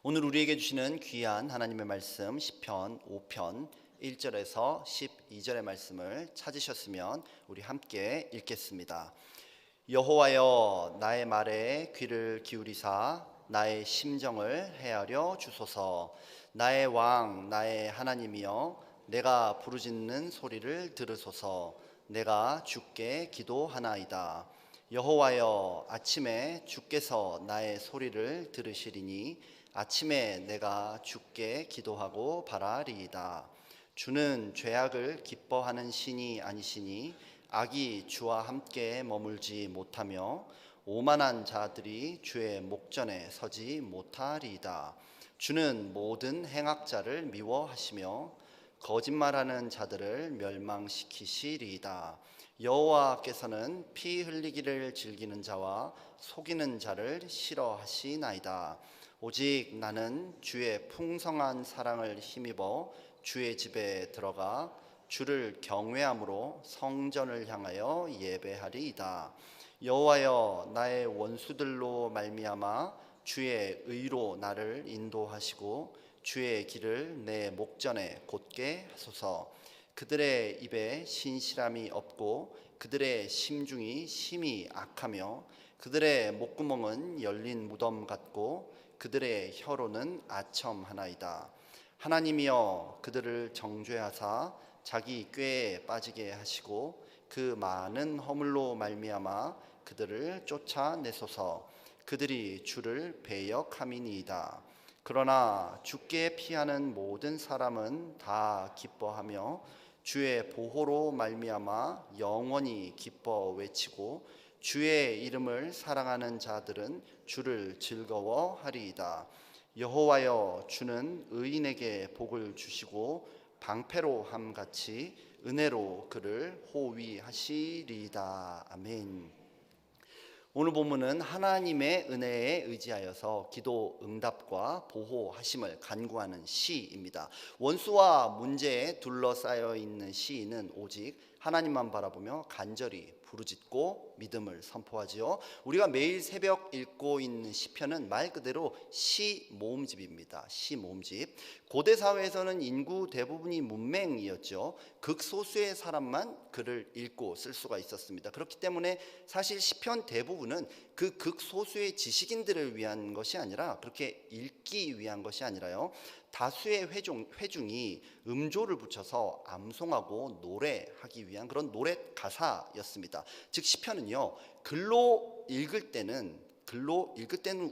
오늘 우리에게 주시는 귀한 하나님의 말씀 시편 5편 1절에서 12절의 말씀을 찾으셨으면 우리 함께 읽겠습니다. 여호와여, 나의 말에 귀를 기울이사 나의 심정을 헤아려 주소서. 나의 왕, 나의 하나님이여, 내가 부르짖는 소리를 들으소서. 내가 주께 기도하나이다. 여호와여, 아침에 주께서 나의 소리를 들으시리니 아침에 내가 주께 기도하고 바라리이다. 주는 죄악을 기뻐하는 신이 아니시니 악이 주와 함께 머물지 못하며 오만한 자들이 주의 목전에 서지 못하리이다. 주는 모든 행악자를 미워하시며 거짓말하는 자들을 멸망시키시리이다. 여호와께서는 피 흘리기를 즐기는 자와 속이는 자를 싫어하시나이다. 오직 나는 주의 풍성한 사랑을 힘입어 주의 집에 들어가 주를 경외함으로 성전을 향하여 예배하리이다. 여호와여, 나의 원수들로 말미암아 주의 의로 나를 인도하시고 주의 길을 내 목전에 곧게 하소서. 그들의 입에 신실함이 없고 그들의 심중이 심히 악하며 그들의 목구멍은 열린 무덤 같고 그들의 혀로는 아첨하나이다. 하나님이여, 그들을 정죄하사 자기 꾀에 빠지게 하시고 그 많은 허물로 말미암아 그들을 쫓아내소서. 그들이 주를 배역함이니이다. 그러나 주께 피하는 모든 사람은 다 기뻐하며 주의 보호로 말미암아 영원히 기뻐 외치고 주의 이름을 사랑하는 자들은 주를 즐거워하리이다. 여호와여, 주는 의인에게 복을 주시고 방패로 함같이 은혜로 그를 호위하시리이다. 아멘. 오늘 본문은 하나님의 은혜에 의지하여서 기도 응답과 보호하심을 간구하는 시입니다. 원수와 문제에 둘러싸여 있는 시인은 오직 하나님만 바라보며 간절히 부르짖고 믿음을 선포하지요. 우리가 매일 새벽 읽고 있는 시편은 말 그대로 시 모음집입니다. 시 모음집. 고대 사회에서는 인구 대부분이 문맹이었죠. 극소수의 사람만 글을 읽고 쓸 수가 있었습니다. 그렇기 때문에 사실 시편 대부분은 그 극소수의 지식인들을 위한 것이 아니라, 그렇게 읽기 위한 것이 아니라요, 다수의 회중이 음조를 붙여서 암송하고 노래하기 위한 그런 노래 가사였습니다. 즉 시편은요, 글로 읽을 때는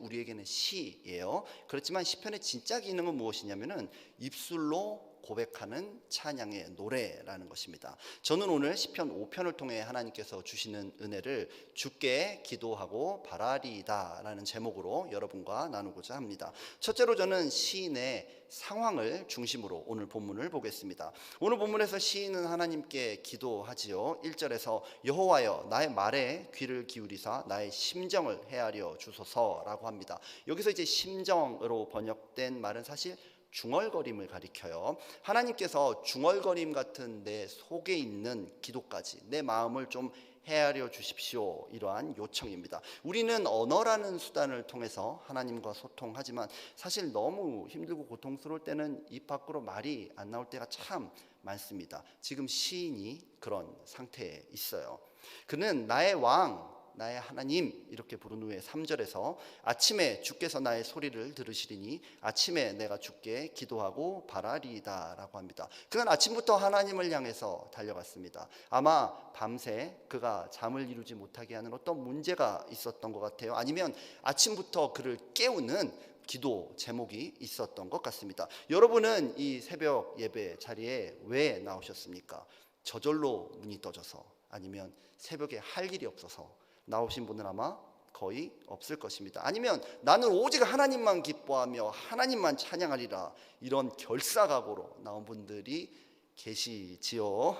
우리에게는 시예요. 그렇지만 시편의 진짜 기능은 무엇이냐면은 입술로 고백하는 찬양의 노래라는 것입니다. 저는 오늘 시편 5편을 통해 하나님께서 주시는 은혜를 주께 기도하고 바라리이다라는 제목으로 여러분과 나누고자 합니다. 첫째로 저는 시인의 상황을 중심으로 오늘 본문을 보겠습니다. 오늘 본문에서 시인은 하나님께 기도하지요. 1절에서 여호와여, 나의 말에 귀를 기울이사 나의 심정을 헤아려 주소서라고 합니다. 여기서 이제 심정으로 번역된 말은 사실 중얼거림을 가리켜요. 하나님께서 중얼거림 같은 내 속에 있는 기도까지, 내 마음을 좀 헤아려 주십시오, 이러한 요청입니다. 우리는 언어라는 수단을 통해서 하나님과 소통하지만 사실 너무 힘들고 고통스러울 때는 입 밖으로 말이 안 나올 때가 참 많습니다. 지금 시인이 그런 상태에 있어요. 그는 나의 왕, 나의 하나님, 이렇게 부른 후에 3절에서 아침에 주께서 나의 소리를 들으시리니 아침에 내가 주께 기도하고 바라리이다 라고 합니다. 그는 아침부터 하나님을 향해서 달려갔습니다. 아마 밤새 그가 잠을 이루지 못하게 하는 어떤 문제가 있었던 것 같아요. 아니면 아침부터 그를 깨우는 기도 제목이 있었던 것 같습니다. 여러분은 이 새벽 예배 자리에 왜 나오셨습니까? 저절로 문이 떠져서, 아니면 새벽에 할 일이 없어서 나오신 분은 아마 거의 없을 것입니다. 아니면 나는 오직 하나님만 기뻐하며 하나님만 찬양하리라, 이런 결사각오로 나온 분들이 계시지요.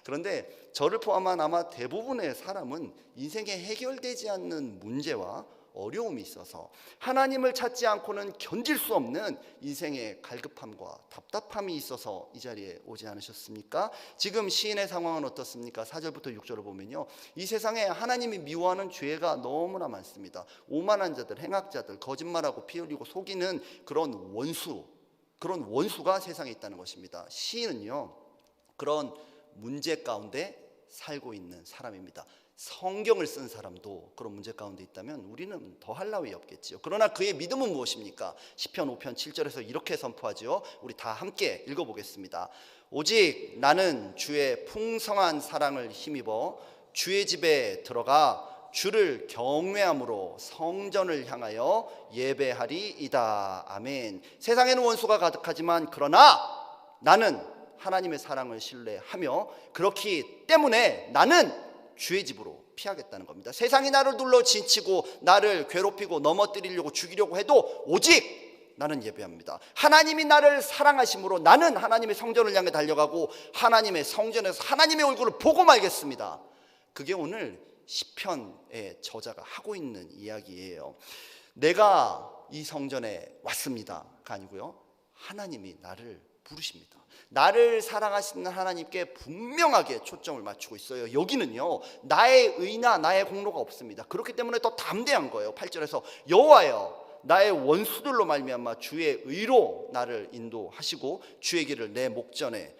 그런데 저를 포함한 아마 대부분의 사람은 인생에 해결되지 않는 문제와 어려움이 있어서 하나님을 찾지 않고는 견딜 수 없는 인생의 갈급함과 답답함이 있어서 이 자리에 오지 않으셨습니까? 지금 시인의 상황은 어떻습니까? 4절부터 6절을 보면요, 이 세상에 하나님이 미워하는 죄가 너무나 많습니다. 오만한 자들, 행악자들, 거짓말하고 피 흘리고 속이는 그런 원수가 세상에 있다는 것입니다. 시인은요, 그런 문제 가운데 살고 있는 사람입니다. 성경을 쓴 사람도 그런 문제 가운데 있다면 우리는 더할 나위 없겠지요. 그러나 그의 믿음은 무엇입니까? 시편 5편 7절에서 이렇게 선포하지요. 우리 다 함께 읽어보겠습니다. 오직 나는 주의 풍성한 사랑을 힘입어 주의 집에 들어가 주를 경외함으로 성전을 향하여 예배하리이다. 아멘. 세상에는 원수가 가득하지만 그러나 나는 하나님의 사랑을 신뢰하며 그렇기 때문에 나는 주의 집으로 피하겠다는 겁니다. 세상이 나를 둘러 진치고 나를 괴롭히고 넘어뜨리려고 죽이려고 해도 오직 나는 예배합니다. 하나님이 나를 사랑하심으로 나는 하나님의 성전을 향해 달려가고 하나님의 성전에서 하나님의 얼굴을 보고 말겠습니다. 그게 오늘 시편의 저자가 하고 있는 이야기예요. 내가 이 성전에 왔습니다가 아니고요, 하나님이 나를 부르십니다. 나를 사랑하시는 하나님께 분명하게 초점을 맞추고 있어요. 여기는요, 나의 의나 나의 공로가 없습니다. 그렇기 때문에 더 담대한 거예요. 8절에서 여호와여, 나의 원수들로 말미암아 주의 의로 나를 인도하시고 주의 길을 내 목전에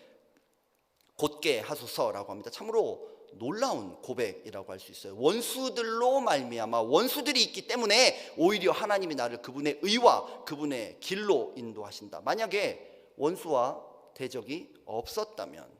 곧게 하소서라고 합니다. 참으로 놀라운 고백이라고 할 수 있어요. 원수들로 말미암아, 원수들이 있기 때문에 오히려 하나님이 나를 그분의 의와 그분의 길로 인도하신다. 만약에 원수와 대적이 없었다면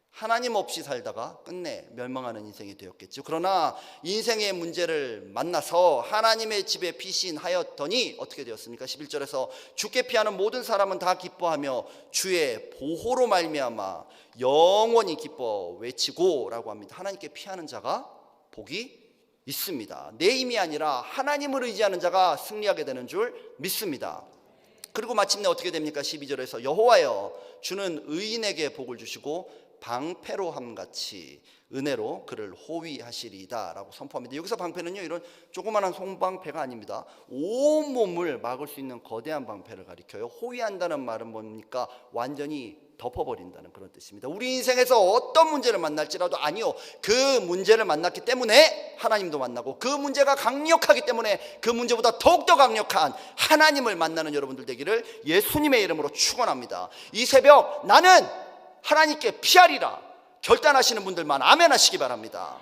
하나님 없이 살다가 끝내 멸망하는 인생이 되었겠죠. 그러나 인생의 문제를 만나서 하나님의 집에 피신하였더니 어떻게 되었습니까? 11절에서 주께 피하는 모든 사람은 다 기뻐하며 주의 보호로 말미암아 영원히 기뻐 외치고 라고 합니다. 하나님께 피하는 자가 복이 있습니다. 내 힘이 아니라 하나님을 의지하는 자가 승리하게 되는 줄 믿습니다. 그리고 마침내 어떻게 됩니까? 12절에서 여호와여, 주는 의인에게 복을 주시고 방패로 함같이 은혜로 그를 호위하시리이다 라고 선포합니다. 여기서 방패는요, 이런 조그마한 송방패가 아닙니다. 온몸을 막을 수 있는 거대한 방패를 가리켜요. 호위한다는 말은 뭡니까? 완전히 덮어버린다는 그런 뜻입니다. 우리 인생에서 어떤 문제를 만날지라도 아니요, 그 문제를 만났기 때문에 하나님도 만나고 그 문제가 강력하기 때문에 그 문제보다 더욱더 강력한 하나님을 만나는 여러분들 되기를 예수님의 이름으로 축원합니다. 이 새벽 나는 하나님께 피하리라 결단하시는 분들만 아멘 하시기 바랍니다.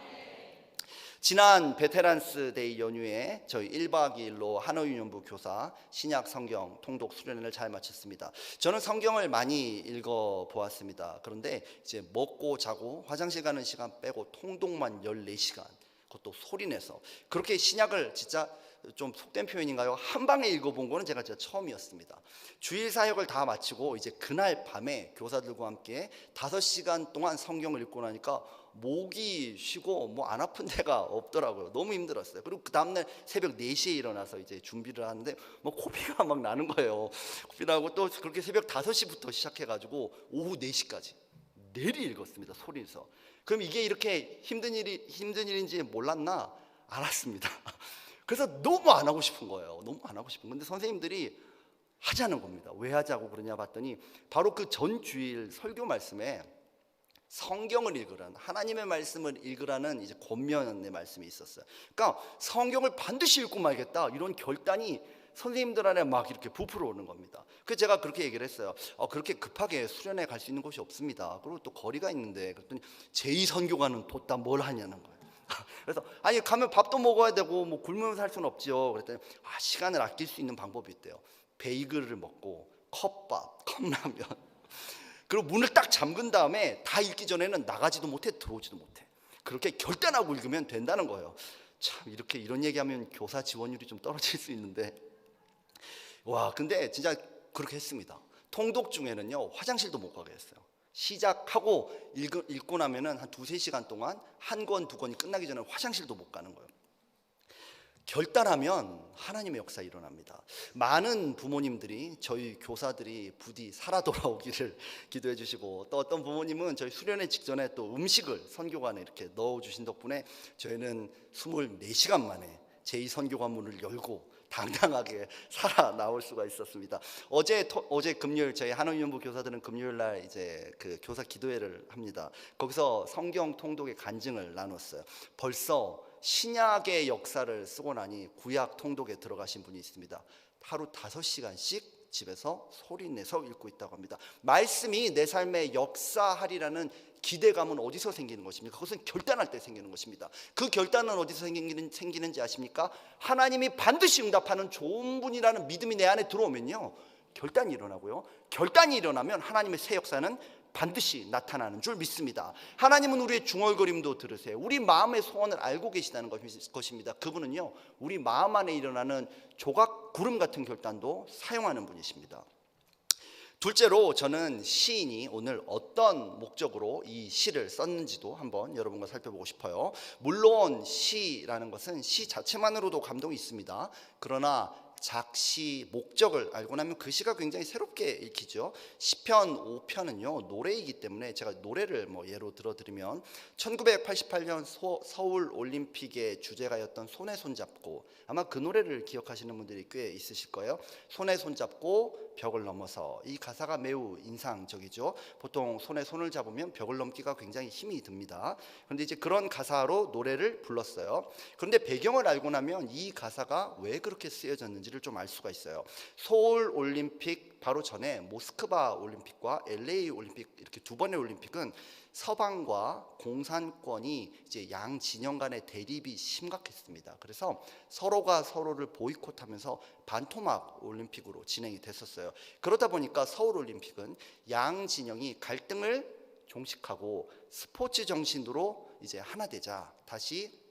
지난 베테랑스 데이 연휴에 저희 1박 2일로 한어유년부 교사 신약 성경 통독 수련회를 잘 마쳤습니다. 저는 성경을 많이 읽어보았습니다. 그런데 이제 먹고 자고 화장실 가는 시간 빼고 통독만 14시간, 그것도 소리내서 그렇게 신약을 진짜 좀 속된 표현인가요? 한 방에 읽어본 거는 제가 진짜 처음이었습니다. 주일 사역을 다 마치고 이제 그날 밤에 교사들과 함께 5시간 동안 성경을 읽고 나니까 목이 쉬고 뭐 안 아픈 데가 없더라고요. 너무 힘들었어요. 그리고 그 다음날 새벽 4시에 일어나서 이제 준비를 하는데 뭐 코피가 막 나는 거예요. 코피 나고 또 그렇게 새벽 5시부터 시작해가지고 오후 4시까지 내리 읽었습니다. 소리에서. 그럼 이게 이렇게 힘든 일인지 몰랐나? 알았습니다. 그래서 너무 안 하고 싶은 거예요. 너무 안 하고 싶은 건데 선생님들이 하자는 겁니다. 왜 하자고 그러냐 봤더니 바로 그 전 주일 설교 말씀에 성경을 읽으라는, 하나님의 말씀을 읽으라는 이제 권면의 말씀이 있었어요. 그러니까 성경을 반드시 읽고 말겠다 이런 결단이 선생님들 안에 막 이렇게 부풀어 오는 겁니다. 그래서 제가 그렇게 얘기를 했어요. 그렇게 급하게 수련회 갈 수 있는 곳이 없습니다. 그리고 또 거리가 있는데, 그랬더니 제2선교관은 뒀다 뭘 하냐는 거예요. 그래서 아니 가면 밥도 먹어야 되고 뭐 굶으면서 살 수는 없죠. 그랬더니 시간을 아낄 수 있는 방법이 있대요. 베이글을 먹고 컵밥, 컵라면, 그리고 문을 딱 잠근 다음에 다 읽기 전에는 나가지도 못해, 들어오지도 못해. 그렇게 결단하고 읽으면 된다는 거예요. 참 이렇게 이런 얘기하면 교사 지원율이 좀 떨어질 수 있는데, 와 근데 진짜 그렇게 했습니다. 통독 중에는요 화장실도 못 가게 했어요. 시작하고 읽고 나면은 한 2-3시간 동안 한 권, 2권이 끝나기 전에 화장실도 못 가는 거예요. 결단하면 하나님의 역사 일어납니다. 많은 부모님들이 저희 교사들이 부디 살아 돌아오기를 기도해 주시고, 또 어떤 부모님은 저희 수련회 직전에 또 음식을 선교관에 이렇게 넣어주신 덕분에 저희는 24시간 만에 제2선교관 문을 열고 당당하게 살아나올 수가 있었습니다. 어제 금요일 저희 한원연부 교사들은 금요일 날 이제 그 교사 기도회를 합니다. 거기서 성경 통독의 간증을 나눴어요. 벌써 신약의 역사를 쓰고 나니 구약 통독에 들어가신 분이 있습니다. 하루 5시간씩 집에서 소리내서 읽고 있다고 합니다. 말씀이 내 삶에 역사하리라는 기대감은 어디서 생기는 것입니까? 그것은 결단할 때 생기는 것입니다. 그 결단은 어디서 생기는지 아십니까? 하나님이 반드시 응답하는 좋은 분이라는 믿음이 내 안에 들어오면요, 결단이 일어나고요, 결단이 일어나면 하나님의 새 역사는 반드시 나타나는 줄 믿습니다. 하나님은 우리의 중얼거림도 들으세요. 우리 마음의 소원을 알고 계시다는 것입니다. 그분은요, 우리 마음 안에 일어나는 조각 구름 같은 결단도 사용하는 분이십니다. 둘째로, 저는 시인이 오늘 어떤 목적으로 이 시를 썼는지도 한번 여러분과 살펴보고 싶어요. 물론 시라는 것은 시 자체만으로도 감동이 있습니다. 그러나 작시 목적을 알고 나면 그 시가 굉장히 새롭게 읽히죠. 시편 5편은요 노래이기 때문에 제가 노래를 예로 들어드리면 1988년 서울 올림픽의 주제가였던 손에 손잡고, 아마 그 노래를 기억하시는 분들이 꽤 있으실 거예요. 손에 손잡고 벽을 넘어서, 이 가사가 매우 인상적이죠. 보통 손에 손을 잡으면 벽을 넘기가 굉장히 힘이 듭니다. 그런데 이제 그런 가사로 노래를 불렀어요. 그런데 배경을 알고 나면 이 가사가 왜 그렇게 쓰여졌는지를 좀 알 수가 있어요. 서울 올림픽 바로 전에 모스크바 올림픽과 LA 올림픽, 이렇게 두 번의 올림픽은 서방과 공산권이 이제 양 진영 간의 대립이 심각했습니다. 그래서 서로가 서로를 보이콧하면서 반토막 올림픽으로 진행이 됐었어요. 그러다 보니까 서울 올림픽은 양 진영이 갈등을 종식하고 스포츠 정신으로 이제 하나 되자, 다시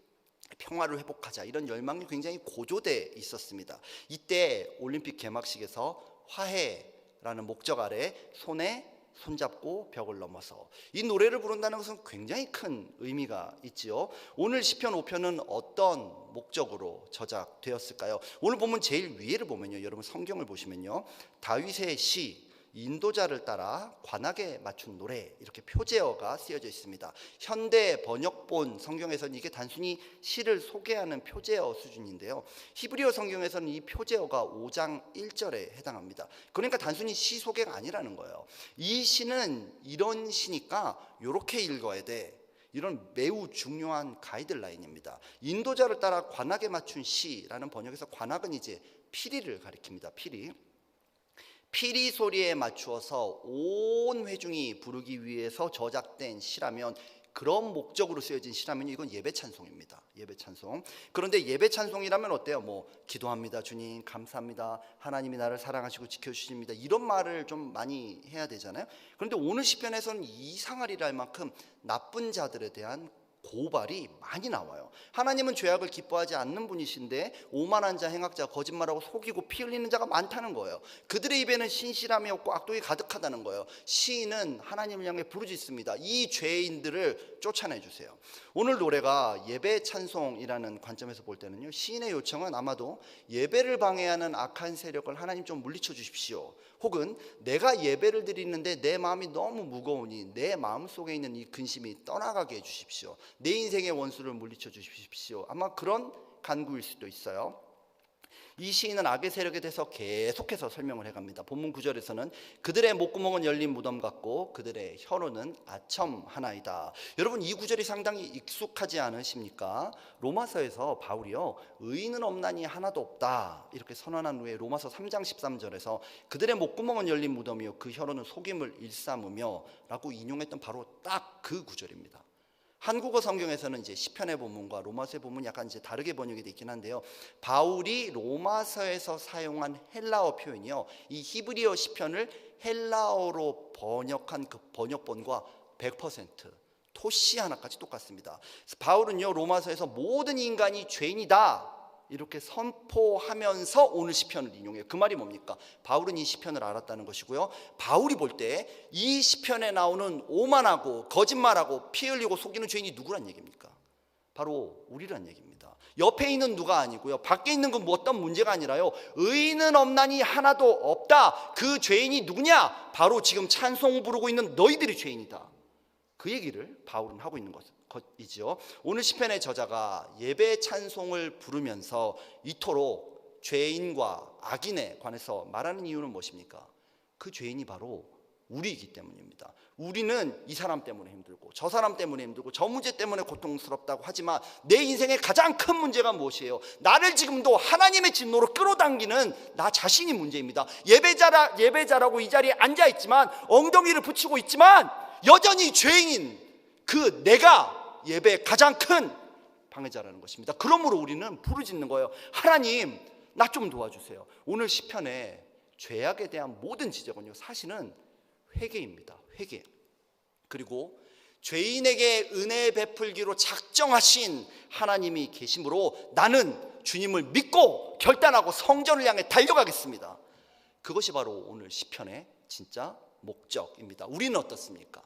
평화를 회복하자, 이런 열망이 굉장히 고조돼 있었습니다. 이때 올림픽 개막식에서 화해라는 목적 아래 손에 손잡고 벽을 넘어서, 이 노래를 부른다는 것은 굉장히 큰 의미가 있지요. 오늘 시편 5편은 어떤 목적으로 저작되었을까요? 오늘 보면 제일 위에를 보면요, 여러분 성경을 보시면요, 다윗의 시 인도자를 따라 관악에 맞춘 노래, 이렇게 표제어가 쓰여져 있습니다. 현대 번역본 성경에서는 이게 단순히 시를 소개하는 표제어 수준인데요, 히브리어 성경에서는 이 표제어가 5장 1절에 해당합니다. 그러니까 단순히 시 소개가 아니라는 거예요. 이 시는 이런 시니까 이렇게 읽어야 돼, 이런 매우 중요한 가이드라인입니다. 인도자를 따라 관악에 맞춘 시라는 번역에서 관악은 이제 피리를 가리킵니다. 피리 소리에 맞추어서 온 회중이 부르기 위해서 저작된 시라면, 그런 목적으로 쓰여진 시라면 이건 예배 찬송입니다. 예배 찬송. 그런데 예배 찬송이라면 어때요? 기도합니다, 주님 감사합니다, 하나님이 나를 사랑하시고 지켜주십니다, 이런 말을 좀 많이 해야 되잖아요. 그런데 오늘 시편에서는 이상하리라 할 만큼 나쁜 자들에 대한 고발이 많이 나와요. 하나님은 죄악을 기뻐하지 않는 분이신데 오만한 자, 행악자, 거짓말하고 속이고 피 흘리는 자가 많다는 거예요. 그들의 입에는 신실함이 없고 악독이 가득하다는 거예요. 시인은 하나님을 향해 부르짖습니다. 이 죄인들을 쫓아내 주세요. 오늘 노래가 예배 찬송이라는 관점에서 볼 때는요, 시인의 요청은 아마도 예배를 방해하는 악한 세력을 하나님 좀 물리쳐 주십시오, 혹은 내가 예배를 드리는데 내 마음이 너무 무거우니 내 마음속에 있는 이 근심이 떠나가게 해주십시오, 내 인생의 원수를 물리쳐 주십시오, 아마 그런 간구일 수도 있어요. 이 시인은 악의 세력에 대해서 계속해서 설명을 해갑니다. 본문 9절에서는 그들의 목구멍은 열린 무덤 같고 그들의 혀로는 아첨 하나이다. 여러분, 이 구절이 상당히 익숙하지 않으십니까? 로마서에서 바울이요, 의인은 없나니 하나도 없다 이렇게 선언한 후에 로마서 3장 13절에서 그들의 목구멍은 열린 무덤이요 그 혀로는 속임을 일삼으며 라고 인용했던 바로 딱 그 구절입니다. 한국어 성경에서는 이제 시편의 본문과 로마서의 본문이 약간 이제 다르게 번역이 되어 있긴 한데요, 바울이 로마서에서 사용한 헬라어 표현이요, 이 히브리어 시편을 헬라어로 번역한 그 번역본과 100% 토시 하나까지 똑같습니다. 바울은요, 로마서에서 모든 인간이 죄인이다 이렇게 선포하면서 오늘 시편을 인용해요. 그 말이 뭡니까? 바울은 이 시편을 알았다는 것이고요, 바울이 볼 때 이 시편에 나오는 오만하고 거짓말하고 피 흘리고 속이는 죄인이 누구란 얘기입니까? 바로 우리란 얘기입니다. 옆에 있는 누가 아니고요, 밖에 있는 건 뭐 어떤 문제가 아니라요, 의인은 없나니 하나도 없다. 그 죄인이 누구냐? 바로 지금 찬송 부르고 있는 너희들이 죄인이다. 그 얘기를 바울은 하고 있는 것이죠. 오늘 시편의 저자가 예배 찬송을 부르면서 이토록 죄인과 악인에 관해서 말하는 이유는 무엇입니까? 그 죄인이 바로 우리이기 때문입니다. 우리는 이 사람 때문에 힘들고 저 사람 때문에 힘들고 저 문제 때문에 고통스럽다고 하지만 내 인생의 가장 큰 문제가 무엇이에요? 나를 지금도 하나님의 진노로 끌어당기는 나 자신이 문제입니다. 예배자라고 이 자리에 앉아있지만, 엉덩이를 붙이고 있지만 여전히 죄인인 그 내가 예배의 가장 큰 방해자라는 것입니다. 그러므로 우리는 부르짖는 거예요. 하나님, 나 좀 도와주세요. 오늘 시편에 죄악에 대한 모든 지적은요, 사실은 회개입니다. 회개. 그리고 죄인에게 은혜 베풀기로 작정하신 하나님이 계심으로 나는 주님을 믿고 결단하고 성전을 향해 달려가겠습니다. 그것이 바로 오늘 시편의 진짜 목적입니다. 우리는 어떻습니까?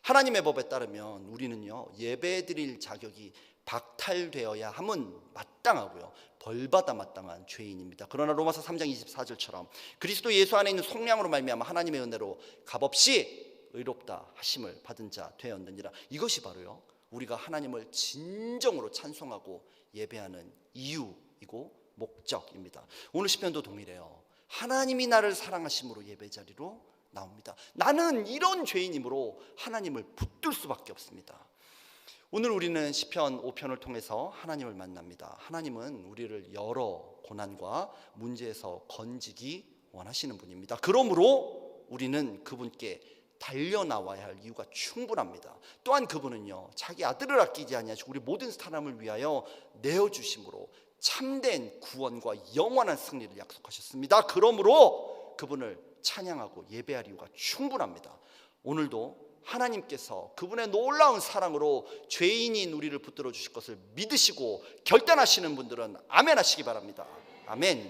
하나님의 법에 따르면 우리는요, 예배드릴 자격이 박탈되어야 함은 마땅하고요, 벌받아 마땅한 죄인입니다. 그러나 로마서 3장 24절처럼 그리스도 예수 안에 있는 속량으로 말미암아 하나님의 은혜로 값없이 의롭다 하심을 받은 자 되었느니라. 이것이 바로요, 우리가 하나님을 진정으로 찬송하고 예배하는 이유이고 목적입니다. 오늘 시편도 동일해요. 하나님이 나를 사랑하심으로 예배 자리로 나옵니다. 나는 이런 죄인이므로 하나님을 붙들 수밖에 없습니다. 오늘 우리는 시편 5편을 통해서 하나님을 만납니다. 하나님은 우리를 여러 고난과 문제에서 건지기 원하시는 분입니다. 그러므로 우리는 그분께 달려나와야 할 이유가 충분합니다. 또한 그분은요, 자기 아들을 아끼지 아니하시고 우리 모든 사람을 위하여 내어주심으로 참된 구원과 영원한 승리를 약속하셨습니다. 그러므로 그분을 찬양하고 예배할 이유가 충분합니다. 오늘도 하나님께서 그분의 놀라운 사랑으로 죄인인 우리를 붙들어 주실 것을 믿으시고 결단하시는 분들은 아멘 하시기 바랍니다. 아멘.